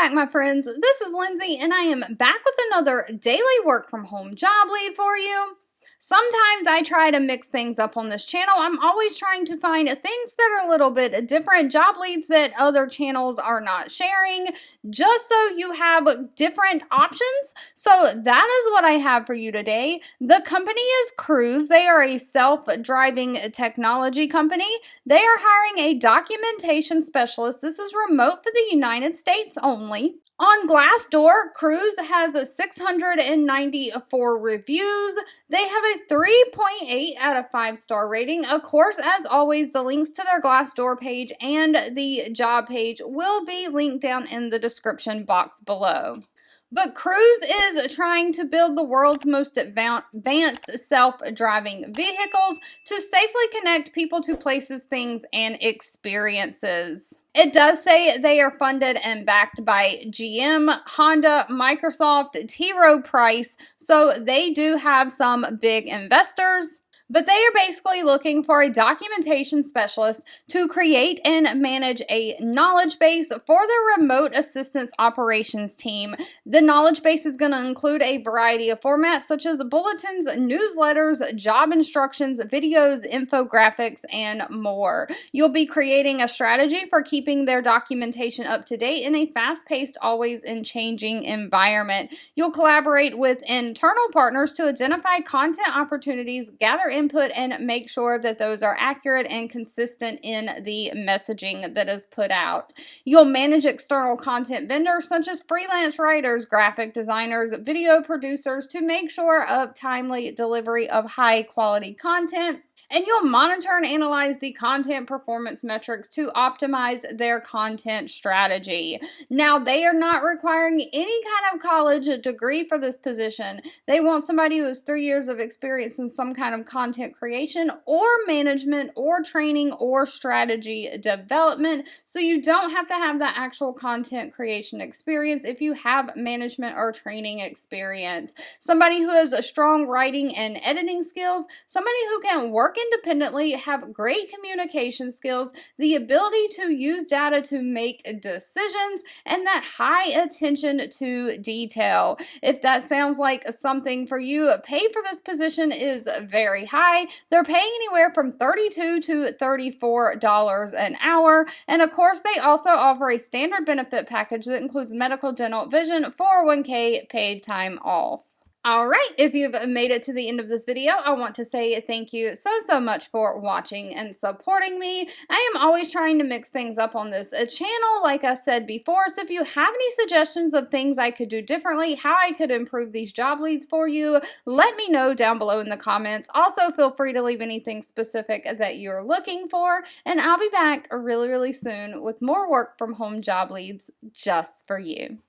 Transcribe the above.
back, my friends. This is Lindsay, and I am back with another daily work from home job lead for you. Sometimes I try to mix things up on this channel. I'm always trying to find things that are a little bit different, job leads that other channels are not sharing, just so you have different options. So that is what I have for you today. The company is Cruise. They are a self-driving technology company. They are hiring a documentation specialist. This is remote for the United States only. On Glassdoor, Cruise has 694 reviews. They have a 3.8 out of 5-star rating. Of course, as always, the links to their Glassdoor page and the job page will be linked down in the description box below. But Cruise is trying to build the world's most advanced self-driving vehicles to safely connect people to places, things, and experiences. It does say they are funded and backed by GM, Honda, Microsoft, T. Rowe Price, so they do have some big investors. But they are basically looking for a documentation specialist to create and manage a knowledge base for their remote assistance operations team. The knowledge base is going to include a variety of formats such as bulletins, newsletters, job instructions, videos, infographics, and more. You'll be creating a strategy for keeping their documentation up to date in a fast-paced, always in changing environment. You'll collaborate with internal partners to identify content opportunities, gather input, and make sure that those are accurate and consistent in the messaging that is put out. You'll manage external content vendors such as freelance writers, graphic designers, video producers to make sure of timely delivery of high quality content. And you'll monitor and analyze the content performance metrics to optimize their content strategy. Now, they are not requiring any kind of college degree for this position. They want somebody who has 3 years of experience in some kind of content creation or management or training or strategy development. So you don't have to have that actual content creation experience if you have management or training experience. Somebody who has a strong writing and editing skills, somebody who can work independently, have great communication skills, the ability to use data to make decisions, and that high attention to detail. If that sounds like something for you, pay for this position is very high. They're paying anywhere from $32 to $34 an hour. And of course, they also offer a standard benefit package that includes medical, dental, vision, 401k, paid time off. All right, if you've made it to the end of this video, I want to say thank you so much for watching and supporting me. I am always trying to mix things up on this channel, like I said before, so if you have any suggestions of things I could do differently, how I could improve these job leads for you, let me know down below in the comments. Also, feel free to leave anything specific that you're looking for, and I'll be back really soon with more work from home job leads just for you.